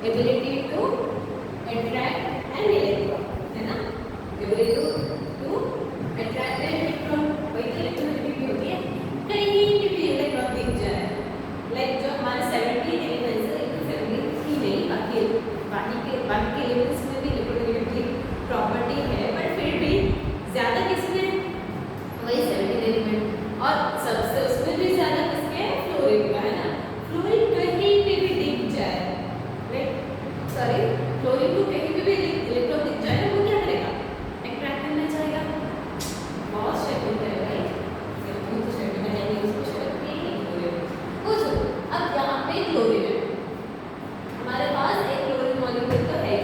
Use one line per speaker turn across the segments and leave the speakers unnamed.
Ability to attract an electron, है ना, ability to attract an electron, वही तो इलेक्ट्रोनेगेटिविटी होती है। कहीं भी इलेक्ट्रॉन दिख जाए, लाइक जो हमारे 17 एलिमेंट्स है, एक फैमिली ही नहीं, बाकी के एलिमेंट्स में भी इलेक्ट्रोनेगेटिविटी प्रॉपर्टी है, बट फिर भी ज़्यादा किसमें, वही 17 एलिमेंट, और सबसे उसमें भी ज़्यादा किसके, फ्लोरीन का, है ना। फ्लोरीन कहीं पे भी दिख जाए, सॉरी, फ्लोरीन को कहीं पे भी इलेक्ट्रॉन दिख जाए ना, वो क्या करेगा, अट्रैक्ट करना चाहेगा, बहुत शेडिंग करेगा, तो शेडिंग का नहीं उसको शेडिंग नहीं फ्लोरीन कुछ। अब यहाँ पे क्लोरीन है, हमारे पास एक क्लोरीन मॉलिक्यूल तो है।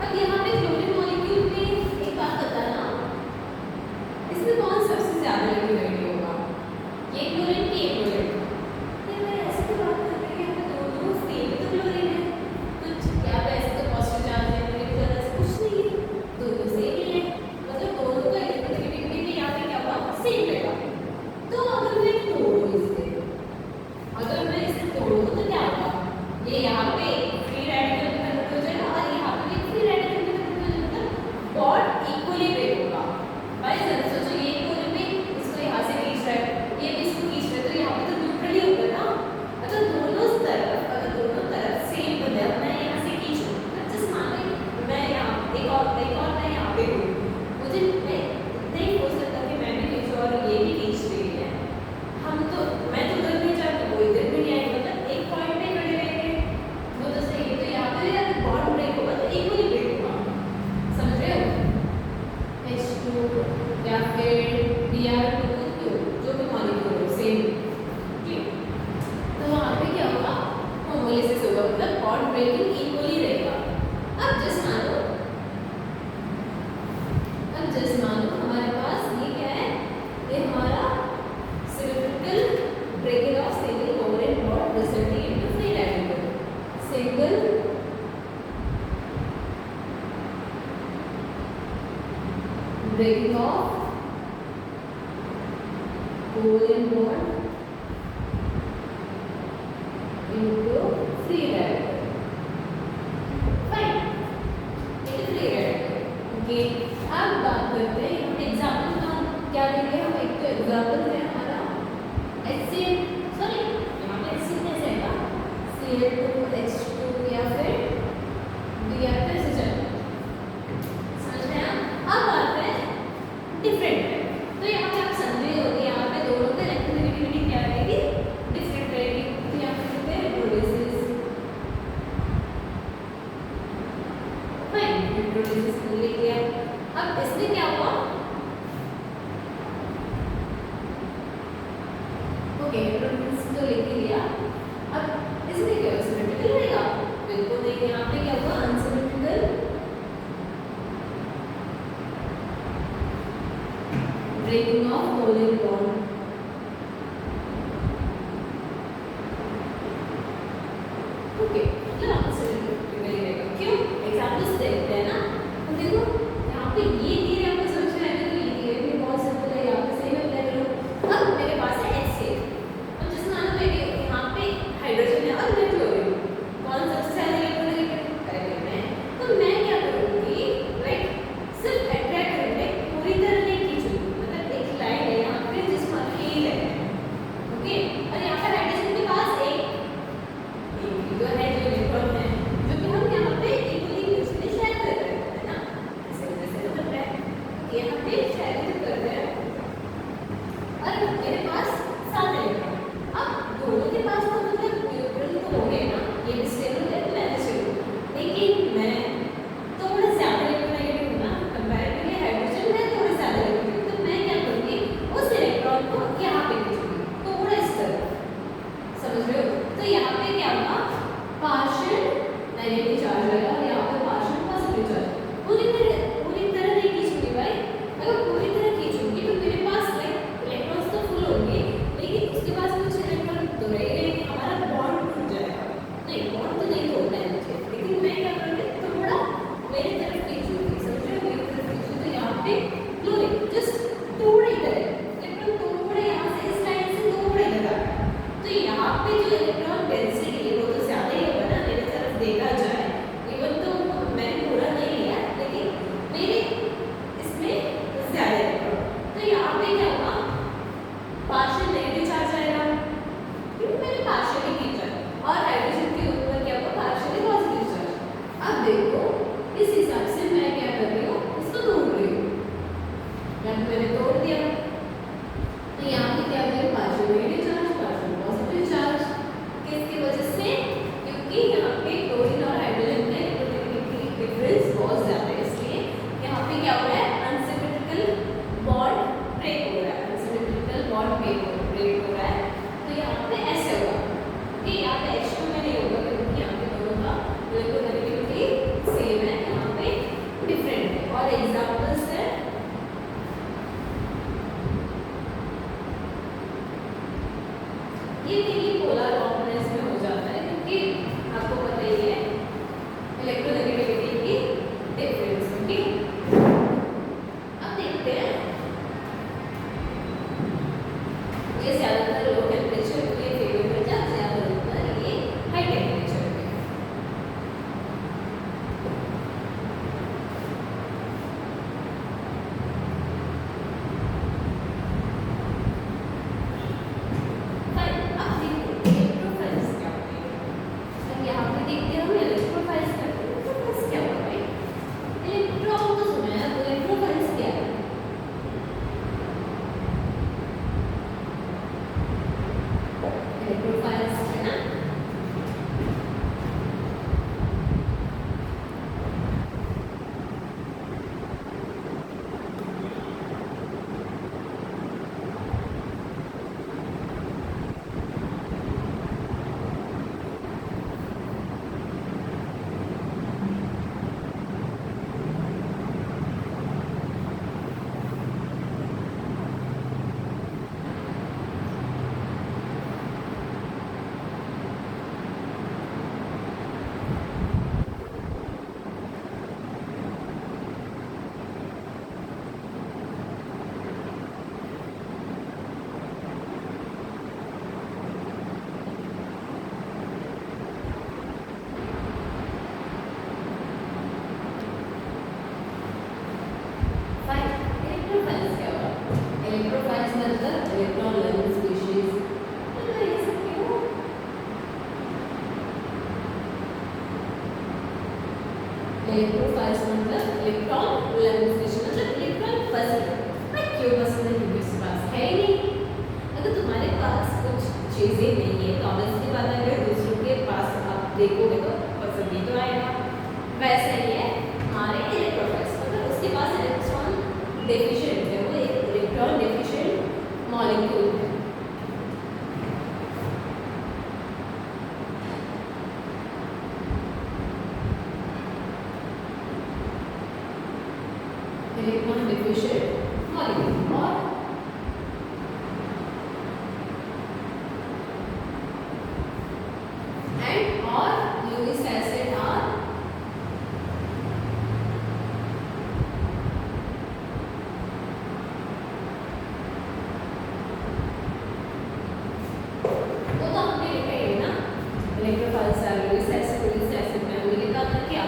अब यहाँ पे क्लोरीन मॉलिक्यूल में एक बात बताना, इसमें कौन सबसे ज्यादा इलेक्ट्रोनेगेटिव होगा, ये क्लोरीन की एक क्लोरीन। मैं ऐसे तो बात कर रही हूँ, दोनों सेम तो क्लोरीन है, कुछ क्या ऐसे तो पॉजिटिव चार्ज है, नेगेटिव चार्ज है, कुछ नहीं है, दोनों सेम ही है, मतलब दोनों का इलेक्ट्रोनेगेटिविटी भी यहाँ पे क्या होगा, सेम रहेगा। तो अगर मैं तोड़ूं इसे, अगर मैं इसे तोड़ूं तो क्या होगा, ये यहाँ पे फ्री रेडिकल में कन्वर्ट हो जाएगा और यहाँ पे भी फ्री रेडिकल में कन्वर्ट हो जाएगा, बॉन्ड इक्वली ब्रेक होगा। भाई जरा सोचो, ये कोने में इसको यहाँ से खींच रहा है, ये भी इसको खींच रहा है, तो यहाँ पे तो न्यूट्रल ही होगा ना। अगर दोनों तरफ सेम बंदा, मैं यहाँ से खींचूं, जस्ट मान लो मैं यहाँ एक और मैं यहाँ पे हूँ, मुझे नहीं हो सकता कि मैं भी खींचूं और ये भी खींच रही है, हम तो मैं तो उधर नहीं जाती, वो इधर भी नहीं आएगी, मतलब एक पॉइंट पे खड़े रहेंगे, वो तो सही है। तो यहाँ पे अगर बॉन्ड ब्रेक होगा तो इक्वली ब्रेक होगा, समझ रहे हो, H2 या फिर Br2 जो भी मॉलिक्यूल हो सेम, तो वहाँ पे क्या होगा, होमोलिसिस होगा, मतलब बॉन्ड ब्रेकिंग इक्वली रहेगा। अब जस्ट मानो हमारे पास ये क्या है, ये हमारा symmetrical breaking of single covalent bond resulting into free radical, single breaking of covalent bond into free radical, fine, ये तो फ्री रेडिकल। ओके, अब बात करते हैं हम एग्जांपल का, क्या देंगे हम, एक तो एग्जांपल है हमारा HCl, सॉरी यहाँ पे HCl कैसे आएगा, Cl2 H2 या फिर Br कैसे चलेगा, समझ रहे हैं। अब आते हैं डिफरेंट है, तो यहाँ पे आप समझे होंगे, यहाँ पे दोनों का इलेक्ट्रोनेगेटिविटी क्या रहेगी, डिफरेंट रहेगी। तो यहाँ पे कहते हैं इलेक्ट्रोलिसिस, फाइन, इलेक्ट्रोलिसिस लिख लिया। अब इसमें क्या हुआ, ओके, इलेक्ट्रोलिसिस तो लिख लिया। अब इसमें क्या सिमेट्रिकल रहेगा, बिल्कुल नहीं, यहाँ पे क्या हुआ, unsymmetrical breaking of covalent bond, okay, मतलब अनसिमेट्रिकल रहेगा। क्यों, एग्जांपल्स देखते हैं ना, तो देखो यहाँ पे ये दिए आपको समझ में आएगा, तो ये दिए भी बहुत सिंपल है, यहाँ पे सही अप्लाई करो। अब मेरे पास है HCl, अब जिस मानो मैं यहाँ पे हाइड्रोजन है और मैं क्लोरीन, कौन सबसे ज्यादा इलेक्ट्रोनेगेटिव करेंगे, तो मैं क्या करूँगी, राइट, सिर्फ अट्रैक्ट करूँगी, पूरी तरह नहीं खींचूंगी, मतलब एक लाइन है यहाँ पे जिस मानो ये लाइन है, ओके, और यहाँ पर हाइड्रोजन के पास एक जो है, जो इलेक्ट्रॉन है, जो कि हम यहाँ पे इक्वली म्यूचुअली शेयर कर रहे हैं, है ना, इसे मतलब है यहाँ पे शेयर कर रहे हैं, और मेरे पास 7 इलेक्ट्रॉन, अब दोनों के पास तो मतलब न्यूट्रल तो हो गए ना, ये भी स्टेबल है, मैं भी स्टेबल, लेकिन मैं थोड़ा ज्यादा इलेक्ट्रोनेगेटिव हूँ ना, कंपैरेटिवली हाइड्रोजन में थोड़ा ज्यादा इलेक्ट्रोनेगेटिव, तो मैं क्या करूँगी, उस इलेक्ट्रॉन को यहाँ पे खींचूंगी, थोड़ा इस तरह, समझ रहे हो। तो यहाँ पे क्या होगा, पार्शियल नेगेटिव चार्ज आएगा और यहाँ पे पार्शियल पॉजिटिव चार्ज, पूरी तरह नहीं खींचूंगी भाई, अगर पूरी तरह खींचूंगी तो मेरे पास इलेक्ट्रॉन्स तो फुल होंगे, ये मेनली पोलर कंपोनेंट्स में हो जाता है, क्योंकि आपको पता ही है इलेक्ट्रोनेगेटिविटी की डिफरेंस। ओके, अब देखते हैं ये ज्यादातर लो टेम्परेचर के फेवर में जाते हैं, ज्यादातर ये हाई टेम्परेचर में। इलेक्ट्रोफाइल्स मतलब इलेक्ट्रॉन लर्निंग स्पीशीज। ये सब क्यों? इलेक्ट्रोफाइल्स मतलब इलेक्ट्रॉन लर्निंग स्पीशीज, मतलब इलेक्ट्रॉन पसंद। मैं क्यों पसंद है? क्योंकि उसके पास है ही नहीं। अगर तुम्हारे पास कुछ चीजें नहीं है तो ऑब्वियसली बात है, अगर दूसरों के पास आप देखोगे तो पसंद ही तो आएगा। वैसे ही है हमारे इलेक्ट्रोफाइल्स, मतलब उसके पास इलेक्ट्रॉन डेफिशिएंट है, वो एक इलेक्ट्रॉन डेफिशिएंट मॉलिक्यूल है। Electron deficient molecule. और Lewis acid are वो तो हमने लिखा ही है ना, इलेक्ट्रोफाइल्स आर Lewis acid में हमने लिखा था क्या?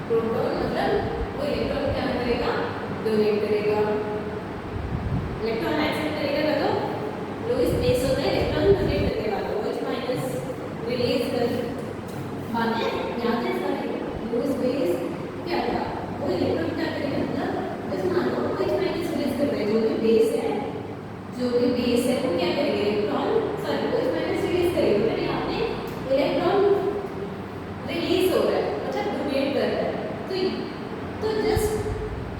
प्रोटॉन मतलब वो इलेक्ट्रॉन क्या करेगा? डोनेट करेगा, इलेक्ट्रॉन एक्सेप्ट करेगा। तो Lewis बेस होता है इलेक्ट्रॉन डोनेट करने वाला, OH माइनस रिलीज कर बातें याद है सारी। Lewis बेस क्या था? वो इलेक्ट्रॉन क्या करेगा? मतलब बस मान लो OH माइनस रिलीज कर रहे हैं, जो भी बेस है वो क्या करेगा? Electron sorry OH minus release करेगा। फिर यहाँ पे इलेक्ट्रॉन रिलीज हो रहा है, मतलब डोनेट कर रहा है। तो जस्ट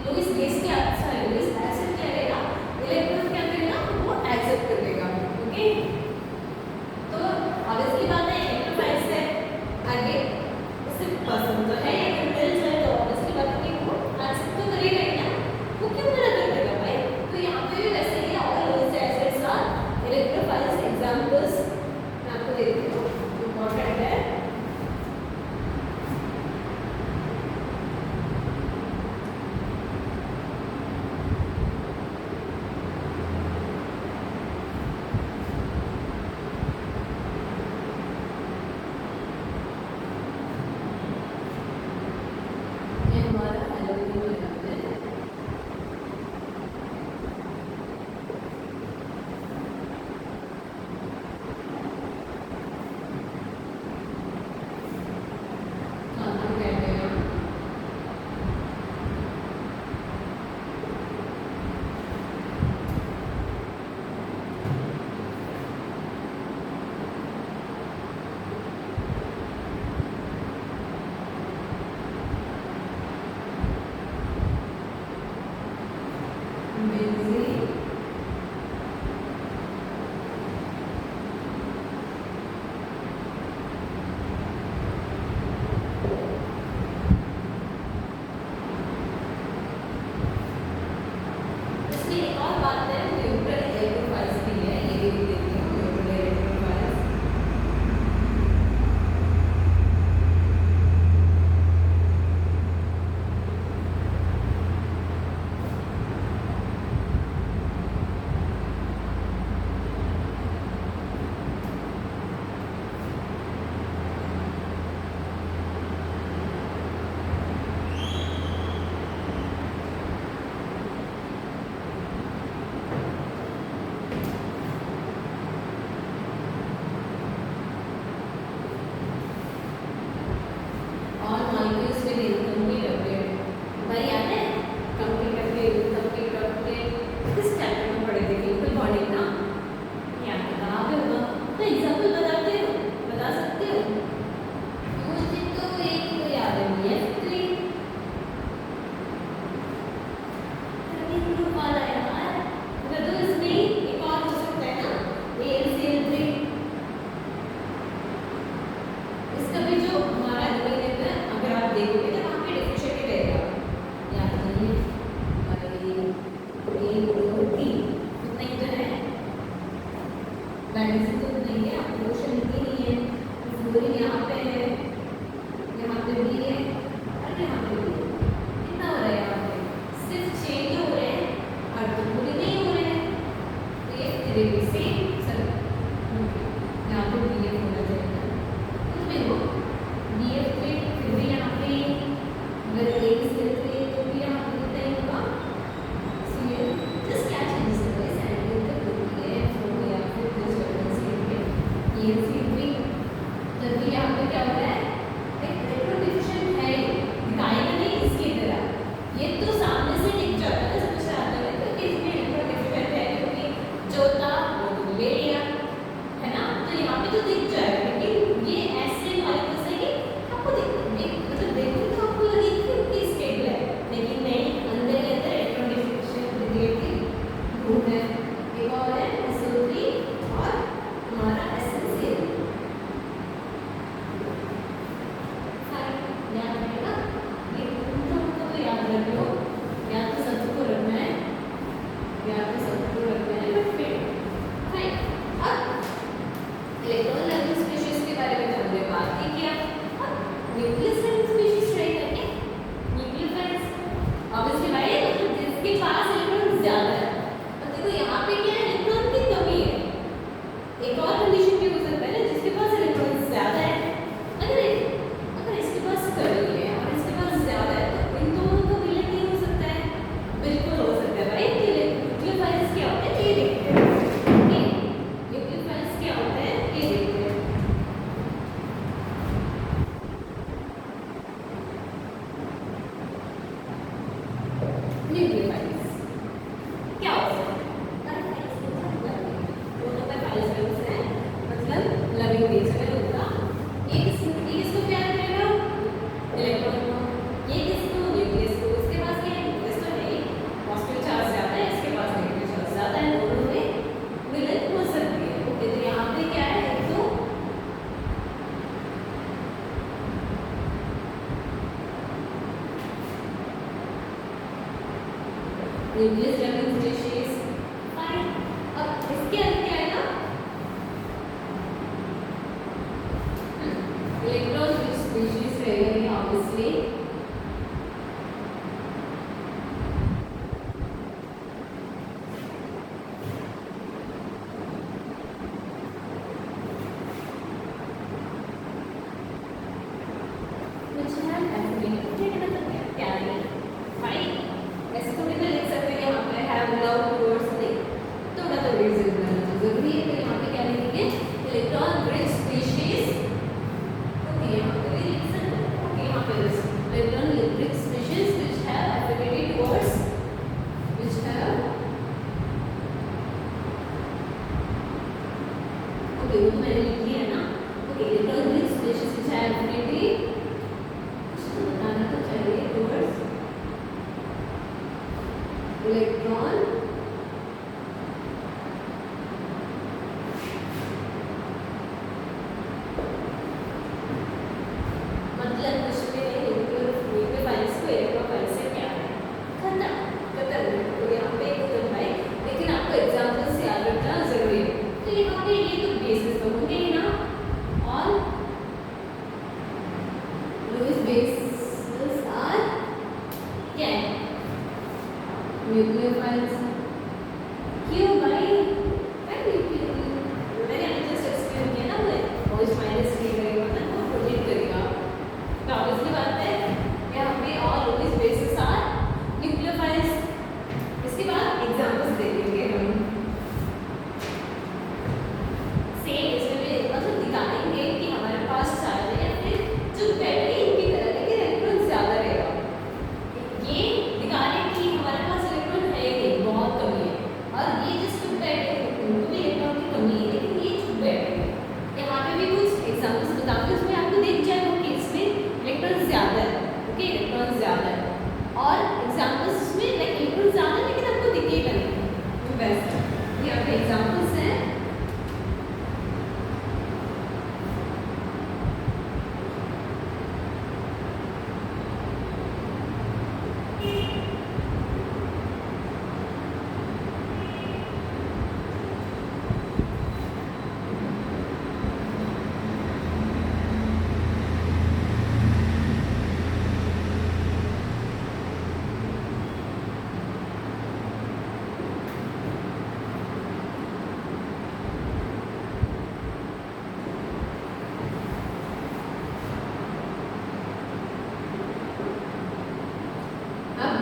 Lewis बेस क्या सॉरी Lewis एसिड क्या करेगा? इलेक्ट्रॉन क्या करेगा? वो एक्सेप्ट कर लेगा। ओके, तो ऑब्वियसली बात है इलेक्ट्रोफाइल्स है, आगे उसे पसंद तो है, अगर मिल जाए तो ऑब्वियसली बात है कि वो एक्सेप्ट तो करेगा ही ना, वो क्यों मना कर देगा भाई? तो यहाँ पे भी वैसे ही all Lewis acids are magnesium तो नहीं है, ऑक्सीडेशन ही नहीं है, फ्लोरीन यहाँ पे है, यहाँ पे भी है और यहाँ पे भी है। कितना हो रहा है यहाँ पे? सिर्फ 6 हो रहे हैं और तो पूरे नहीं हो रहे हैं। तो ये तरीके से सर यहाँ पे BF होना चाहिए। तो देखो BF3 फिर भी यहाँ पे अगर एक CL3 तो भी यहाँ पे कितना ही होगा CL जस्ट क्या चेंजेस होगा इस एंगल पे होती है फ्लो या फिर डिस्टर्बेंस के लिए ये CL3 तभी यहाँ पे क्या हो रहा है एक इलेक्ट्रॉन डिफिशिएंट है दिखाएगा नहीं इसकी तरह ये तो सामने से दिख जाता है समझ आता है तो इसमें इलेक्ट्रॉन डिफिशिएंट है क्योंकि जो था वो तो ले लिया है ना तो यहाँ पे तो दिख जाएगा लेकिन ये ऐसे वाले तो सही आपको मतलब देखो तो आपको लगेगी कि स्टेबल है लेकिन नहीं अंदर के अंदर इलेक्ट्रॉन डिफिशिएंट रिलेटेड ग्रुप है एक और है SO3 और हमारा SNCl याद रहेगा ये तो याद रख लो या तो सबको रखना है या तो सबको रखना है बट फिर राइट अब इलेक्ट्रॉन लविंग स्पीशीज के बारे में हमने बात की क्या न्यूक्लियस लविंग स्पीशीज ट्राई करके न्यूक्लियोफाइल्स ऑब्वियसली भाई मतलब जिसके पास इलेक्ट्रॉन ज्यादा है और देखो यहाँ पे क्या है इलेक्ट्रॉन की कमी है एक और कंडीशन भी हो सकता है ना जिसके पास इलेक्ट्रॉन ज्यादा है अगर इसके पास कमी है और इसके पास ज्यादा है तो इन दोनों का विलय नहीं हो सकता है बिल्कुल हो सकता है भाई न्यूक्लियोफाइल्स क्या होते हैं ये देखते हैं ओके न्यूक्लियोफाइल्स क्या होते हैं ये देखते हैं न्यूक्लियोफाइल्स क्या होता है दोनों का फाइल्स है मतलब लविंग नेचर होगा ये किसको प्यार करेगा इलेक्ट्रॉन को ये किसको न्यूक्लियस को इसके पास क्या है न्यूक्लियस तो है पॉजिटिव चार्ज ज्यादा है इसके पास नेगेटिव चार्ज ज्यादा है दोनों में विलय हो सकती है ओके तो यहाँ पे क्या है एक तो न्यूक्लियस लविंग स्पीशीज फाइन अब इसके अंदर क्या है ना इलेक्ट्रॉन स्पीशीज रहेंगे ऑब्वियसली which have affinities मतलब क्या है फाइन ऐसे थोड़ी ना लिख सकते हैं यहाँ पे have love towards नहीं थोड़ा तो रीजन बनाना जरूरी है तो यहाँ पे क्या लिखेंगे इलेक्ट्रॉन रिच स्पीशीज ओके यहाँ पे भी लिख सकते हैं ओके यहाँ पे electron rich species which have affinity towards which have okay वो तो मैंने लिख दिया है ना okay electron rich species which have affinity बताना तो चाहिए towards इलेक्ट्रॉन मतलब कुछ भी नहीं न्यूक्लियोफाइल्स को इलेक्ट्रोफाइल्स से क्या है खत्म तो यहाँ पे खत्म भाई लेकिन आपको एग्जांपल से याद रखना जरूरी है तो यहाँ पे ये तो बेसिस तो होंगे ही ना और लुईस बेसिस आर क्या है न्यूक्लियोफाइल्स क्यों भाई मैंने अभी जस्ट एक्सप्लेन किया ना वो इस माइनस की करेगा मतलब वो प्रोजेक्ट करेगा तो ऑब्वियसली बात है यहाँ पे और लुईस बेसिस आर न्यूक्लियोफाइल्स इसके बाद एग्जांपल्स दे देंगे हम सेम इसमें भी मतलब दिखाएंगे कि हमारे पास चार्ज है या फिर जो बैटरी इनकी तरह लेकिन इलेक्ट्रॉन ज्यादा रहेगा ये दिखा रहे हैं कि हमारे पास इलेक्ट्रॉन है नहीं बहुत कमी है और ये जिस चुप बैठे उनको भी इलेक्ट्रॉन की कमी है लेकिन ये चुप बैठे यहाँ पे भी कुछ एग्जांपल्स बताऊंगी उसमें आपको दिख जाएगा कि इसमें इलेक्ट्रॉन ज्यादा है ओके इलेक्ट्रॉन ज्यादा है और एग्जांपल्स इसमें लाइक इलेक्ट्रॉन ज्यादा है लेकिन आपको दिखेगा नहीं तो वैसे यहाँ पे एग्जांपल्स हैं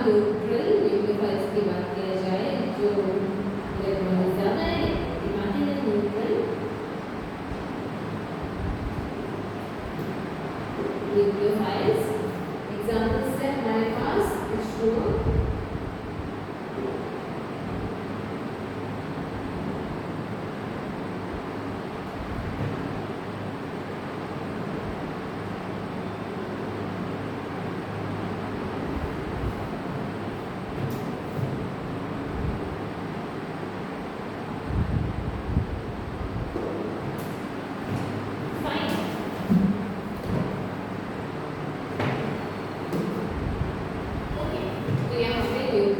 न्यूट्रल न्यूक्लियोफाइल्स की बात किया जाए जो इलेक्ट्रॉन ज़्यादा है, दिखाते हैं न्यूट्रल न्यूक्लियोफाइल्स। एग्जाम्पल्स है हमारे पास H2O,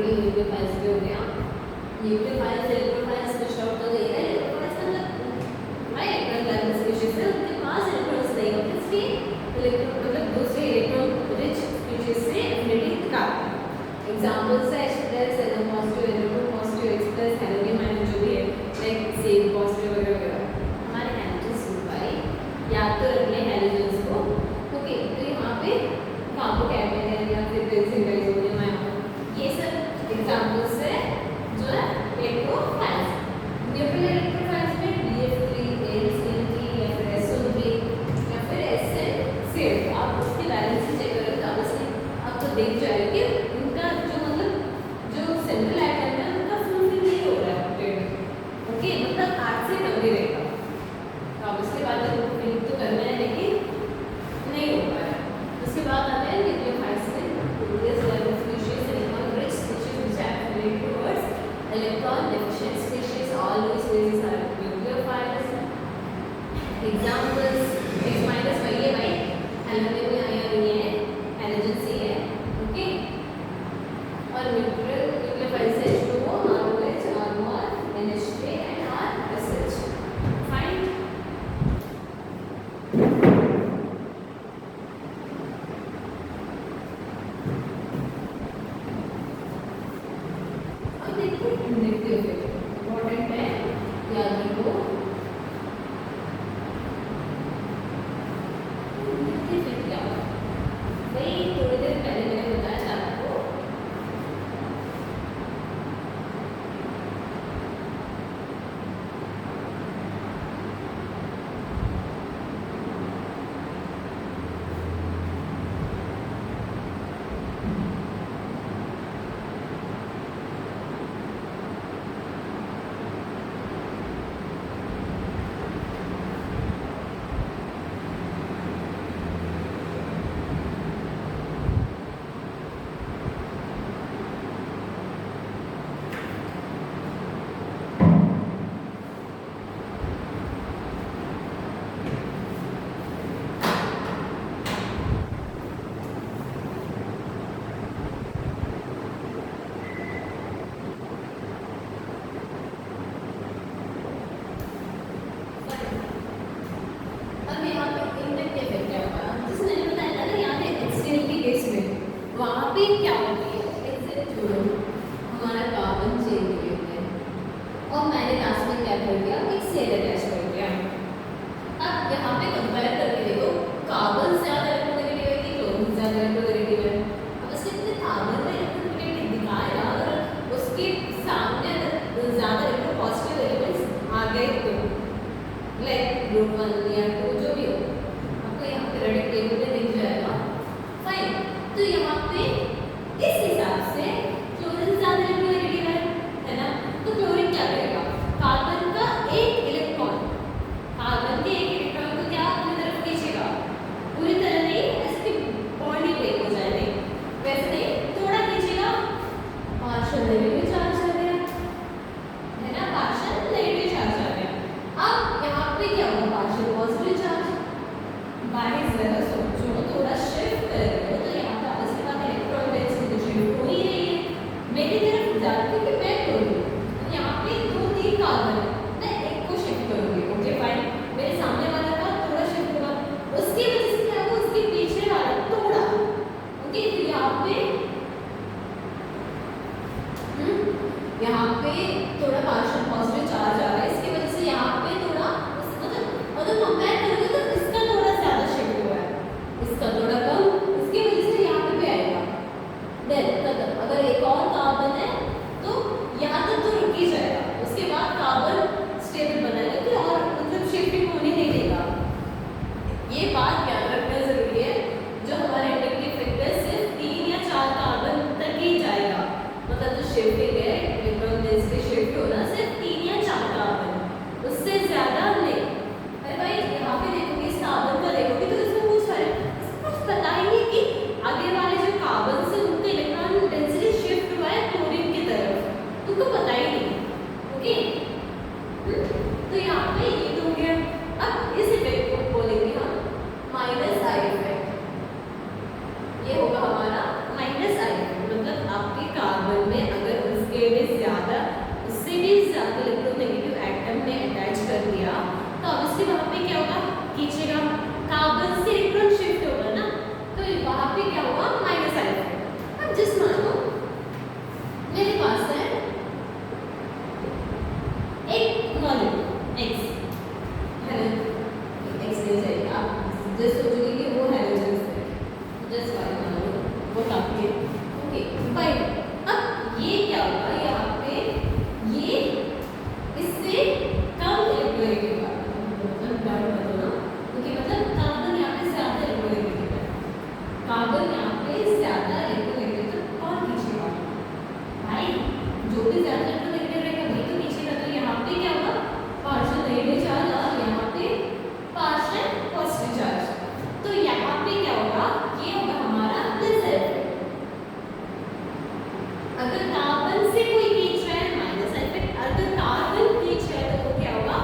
न्यूक्लियोफाइल्स भी हो गया। न्यूक्लियोफाइल्स इलेक्ट्रोफाइल्स में शॉर्ट तो गई है, इलेक्ट्रोफाइल्स मतलब हाई इलेक्ट्रॉन वाले स्पीशीज है, उनके पास इलेक्ट्रॉन्स नहीं होते, इसलिए इलेक्ट्रॉन मतलब दूसरे इलेक्ट्रॉन रिच स्पीशीज से एफिनिटी दिखाते हैं। एग्जांपल्स है H+ एनो पॉजिटिव एनो पॉजिटिव X+ हैलोजन आयन जो भी है लाइक सेम पॉजिटिव वगैरह हमारे हैलोजन्स ग्रुप या तो अपने हैलोजन्स को ओके। तो यहाँ पे कार्बोकैटायन या फिर बेंजीन डाइसोनियम आयन ये सब एग्जांपल्स है जो है इलेक्ट्रोफाइल्स। न्यूट्रल इलेक्ट्रोफाइल्स में BF3 AlCl3 या फिर SO3 या फिर SN आप उसकी वैलेंसी चेक करोगे तो ऑब्वियसली आपको दिख जाएगा कि उनका जो मतलब जो सेंट्रल एटम है उनका फुलफिल नहीं हो रहा है ओके, मतलब 8 से कम ही रहेगा। तो ऑब्वियसली बात है उनको फिल तो करना है लेकिन नहीं हो पा रहा है। उसके बाद आते हैं न्यूक्लियोफाइल्स में this level species electron rich species which are affiliated towards electron deficient species, all these species are nucleophiles। examples X- ये भाई एल्यूमिनियम में आया नहीं है, हैलोजन से है ओके। और न्यूक्लियोफाइल्स है H2O, ROH, ROR, NH3 and RSH। Fine. Important है याद रखो। क्या वही थोड़ी देर पहले मैंने बताया था आपको वहाँ पे क्या होती है एग्जैक्ट छोड़ो, हमारा कार्बन चेंज हो गया और मैंने लास्ट में क्या कर दिया एक शेयर अटैच कर दिया। अब यहाँ पे कंपेयर करके देखो कार्बन ज़्यादा इलेक्ट्रोनेगेटिव है कि क्लोरीन ज़्यादा इलेक्ट्रोनेगेटिव है। अब इसके अंदर कार्बन में इलेक्ट्रोनेगेटिव दिखाया और उसके सामने अगर ज़्यादा इलेक्ट्रोपॉजिटिव एलिमेंट्स आ गए तो लाइक ग्रुप 1 या 2 जो भी हो आपको यहाँ पे रेडिक टेबल में दिख जाएगा। फाइन, तो यहाँ पे इस हिसाब से क्लोरीन ज़्यादा इलेक्ट्रोनेगेटिव है ना, तो क्लोरीन क्या करेगा कार्बन का एक इलेक्ट्रॉन, कार्बन के एक इलेक्ट्रॉन को क्या अपनी तरफ खींचेगा, पूरी तरह नहीं ऐसे बॉन्ड ही ब्रेक हो जाए नहीं वैसे नहीं थोड़ा खींचेगा, पार्शियल नेगेटिव चार्ज आ गया है ना, पार्शियल नेगेटिव चार्ज आ गया। अब यहाँ पे क्या होगा पार्शियल पॉजिटिव चार्ज तो यहाँ पे ये तो हो गया। अब इस इफेक्ट को बोलेंगे हम माइनस आई इफेक्ट। ये होगा हमारा माइनस आई इफेक्ट, मतलब आपके कार्बन में अगर उससे भी ज्यादा इलेक्ट्रोनेगेटिव एटम में अटैच कर दिया तो ऑब्वियसली वहां पे क्या होगा, खींचेगा, कार्बन से इलेक्ट्रॉन शिफ्ट होगा ना, तो वहां पे क्या होगा, माइनस आई इफेक्ट। अब जिस मानो मेरे पास है एक मॉलिक्यूल X, है ना, X ले जाइए आप, जस्ट सोचोगे कि वो हाइड्रोजन है, जस्ट वाई मानो वो काफी है, ओके फाइन। अब ये क्या होगा, यहाँ पे ये इससे कम इलेक्ट्रोनेगेटिव मतलब डाउट मत होना, क्योंकि मतलब कार्बन यहाँ पे ज्यादा इलेक्ट्रोनेगेटिव है, कार्बन यहाँ पे ज्यादा इलेक्ट्रोनेगेटिव, तो कौन खींचेगा भाई, जो भी ज्यादा इलेक्ट्रोनेगेटिव रहेगा वही तो खींचेगा। तो यहाँ पे क्या होगा, पार्शियल नेगेटिव चार्ज और यहाँ पे पार्शियल पॉजिटिव चार्ज, तो यहाँ पे क्या होगा, ये होगा हमारा प्लस इफेक्ट। अगर कार्बन से कोई खींच रहा है माइनस आई इफेक्ट, अगर कार्बन खींच रहा है तो क्या होगा,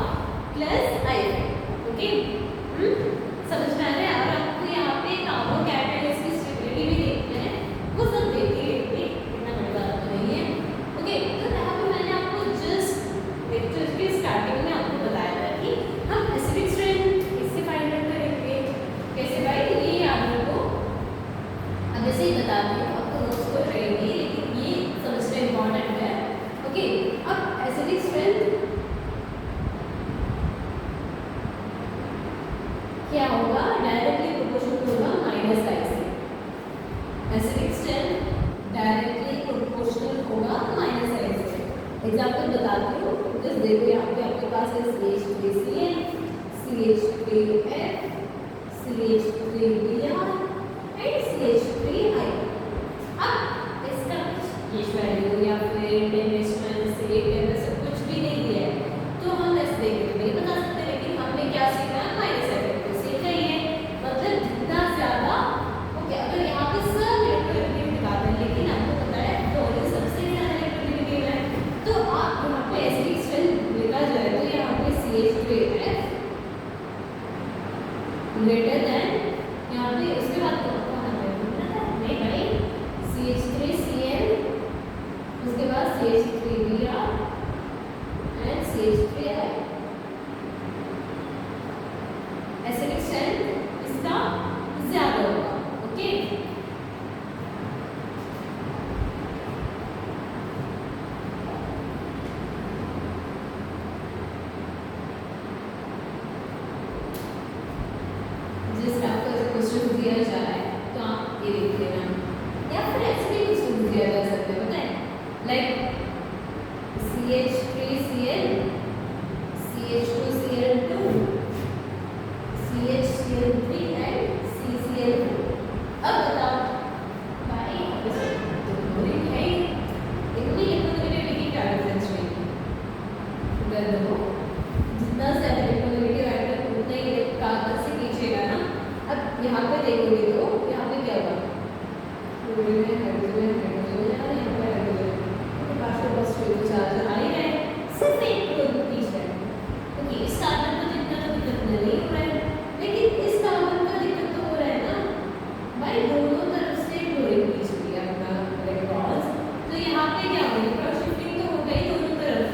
प्लस आई इफेक्ट। ओके समझ में आ रहा है। और आपको यहाँ पे कार्बन कैटायलिस्ट की स्टेबिलिटी भी देखते हैं, वो सब देखिए, इतना बड़ी बात तो नहीं है। ओके तो यहाँ पे मैंने आपको जस्ट लेक्चर के स्टार्टिंग में आपको बताया था कि हम एसिडिक स्ट्रेंथ इससे फाइंड आउट करेंगे कैसे भाई, ये याद रखो। अब जैसे ही बता दी आपको नोट्स को रहेंगे, लेकिन ये समझना इम्पोर्टेंट है। ओके अब एसिडिक स्ट्रेंथ क्या होगा, डायरेक्टली प्रोपोर्शनल होगा माइनस आई से। एसिडिक स्ट्रेंथ डायरेक्टली प्रोपोर्शनल होगा माइनस आई से। एग्जांपल बताती हूँ, जस्ट देखो यहाँ पे आपके पास है CH3Cl, CH3F, CH3Br and CH3I। अब इसका ये वैल्यू या फिर डायमेंशन से सब कुछ भी नहीं दिया है, तो हम ऐसे देख नहीं बता सकते, लेकिन हमने क्या सीखा है, माइनस इफेक्ट को सीखा ही है। मतलब जितना ज्यादा ओके, अगर यहाँ पे सब इलेक्ट्रोनेगेटिव दिखा दें, लेकिन आपको पता है फ्लोरीन सबसे ज्यादा इलेक्ट्रोनेगेटिव है, तो आप यहाँ पे एसिडिक स्ट्रेंथ लिखा जाए तो यहाँ पे CH3F ग्रेटर देन, यहाँ पे उसके बाद नहीं भाई CH3Cl, उसके बाद CH3Br and CH3I। Acidic strength इसका ज्यादा होगा। ओके जिस आपको क्वेश्चन दिया जा रहा है तो आप ये देख लेना, या फिर ऐसे भी क्वेश्चन दिया जा सकता है, पता है, like CH3Cl, CH2Cl2, CHCl3 and CCl4। अब बताओ भाई क्लोरीन है, इनमें इलेक्ट्रोनेगेटिविटी क्या डिफरेंस रहेगी, देखो जितना ज्यादा इलेक्ट्रोनेगेटिव एटम उतना ही कार्बन से खींचेगा ना। अब यहाँ पे देखोगे तो यहाँ पे क्या होगा, क्लोरीन है, हाइड्रोजन है, हाइड्रोजन है, और यहाँ पे हाइड्रोजन है, पार्शियल पॉजिटिव चार्ज आ ही रहा है, सिर्फ एक क्लोरीन खींच रहा है। ओके इस कार्बन को जितना तो दिक्कत नहीं हो रहा है, लेकिन इस कार्बन का दिक्कत तो हो रहा है ना भाई, दोनों तरफ से क्लोरीन खींच लिया अपना इलेक्ट्रॉन्स, तो यहाँ पे क्या होगा, इलेक्ट्रॉन शिफ्टिंग तो हो गई दोनों तरफ।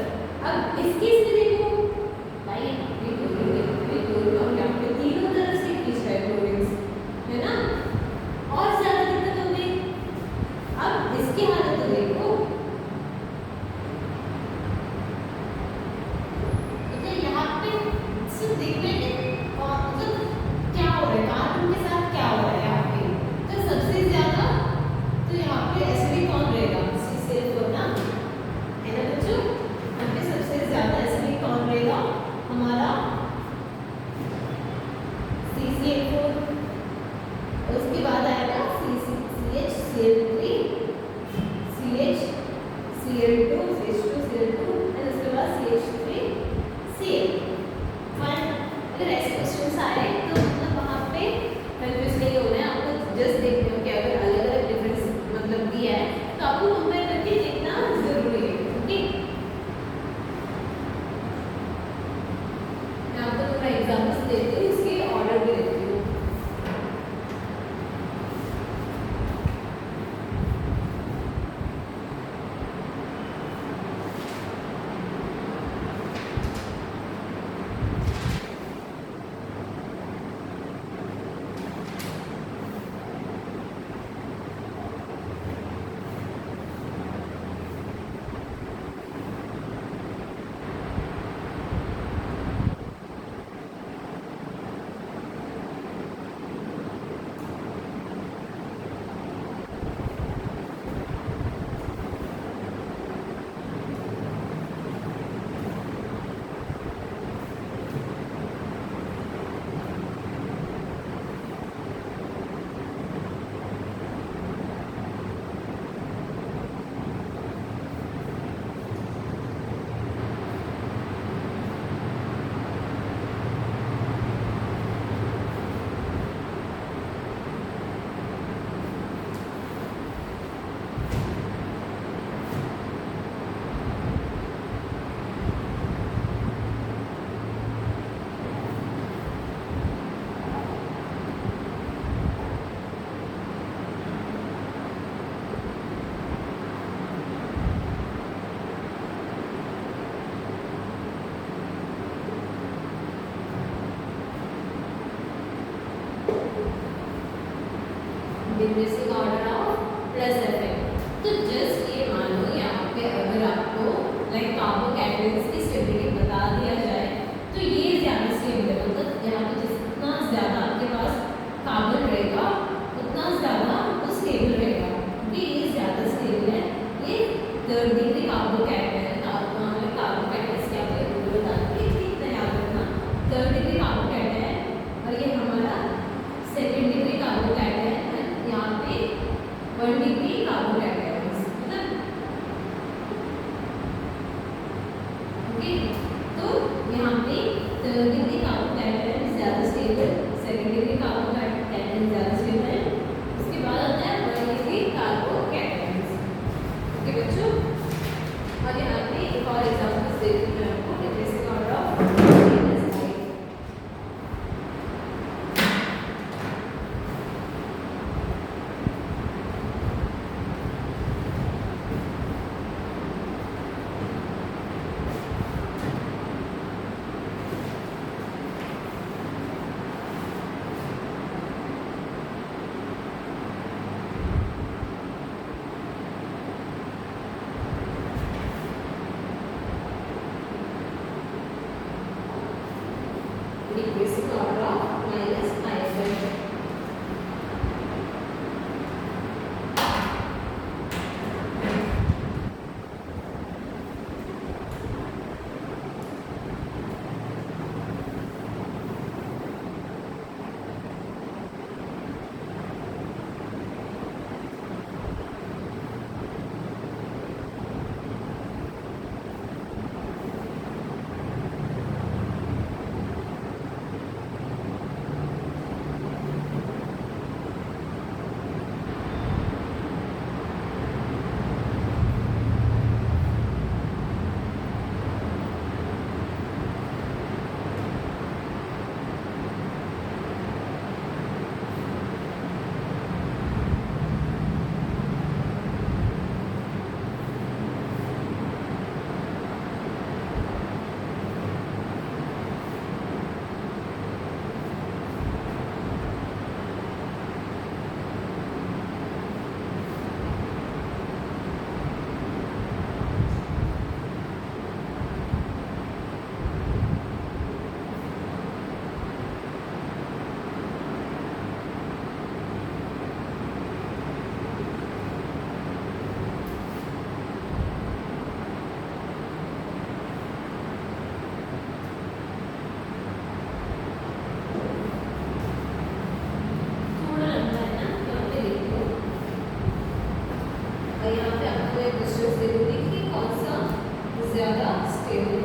अब इसकी स्थिति देखो भाई, यहाँ पे क्लोरीन और यहाँ पे तीनों तरफ से खींच रहा है क्लोरीन, है ना, और ज्यादा दिक्कत हो गई। अब इसकी हालत तो देखो, मतलब यहाँ पे सिर्फ देखने मतलब क्या हो रहा है, कार्बन के साथ क्या हो रहा है यहाँ पे, तो सबसे ज्यादा तो यहाँ पे एसिडिक कौन रहेगा, CCl4 ना, है ना बच्चों, यहाँ पे सबसे ज्यादा एसिडिक कौन रहेगा, हमारा CCl4, उसके बाद आएगा CHCl3, CHCl2, CH2Cl2 एंड उसके बाद CH3Cl। फाइन, अगर ऐसे क्वेश्चंस आए तो मतलब वहाँ पे कंफ्यूज नहीं होना है, आपको जस्ट देखते हो कि अगर अलग अलग डिफरेंस मतलब दिया है तो आपको कंपेयर करके देखना जरूरी है। Okay with basic order of plus effect। तो जस्ट ये मानो यहाँ पे अगर आपको लाइक कार्बोकैटायंस की स्टेबिलिटी बता दिया जाए तो ये ज़्यादा स्टेबल है, मतलब यहाँ पे जितना ज़्यादा आपके पास कार्बन रहेगा उतना ज़्यादा वो स्टेबल रहेगा, क्योंकि ये ज़्यादा स्टेबल है। ये थर्ड डिग्री कार्बोकैटायन कार्बोकैटायंस क्या बताएंगे, इतना याद रखना, थर्ड डिग्री कार्बोकैटायन और ये हमारा सेकेंड डिग्री कार्बोकैटायन है, यहाँ पे वन डिग्री कार्बोकैटायन। तो यहाँ पे थर्ड डिग्री कार्बोकैटायन ज़्यादा स्टेबल, सेकेंड डिग्री कार्बोकैटायन ज़्यादा स्टेबल है, उसके बाद आता है वन डिग्री कार्बोकैटायन। ओके बच्चों, और यहाँ पे एक और एग्जांपल देती हूँ आपको, basic order of basic order of minus iodine। यहाँ पे आपको एक क्वेश्चन दे दूँगी कि कौन सा ज़्यादा स्टेबल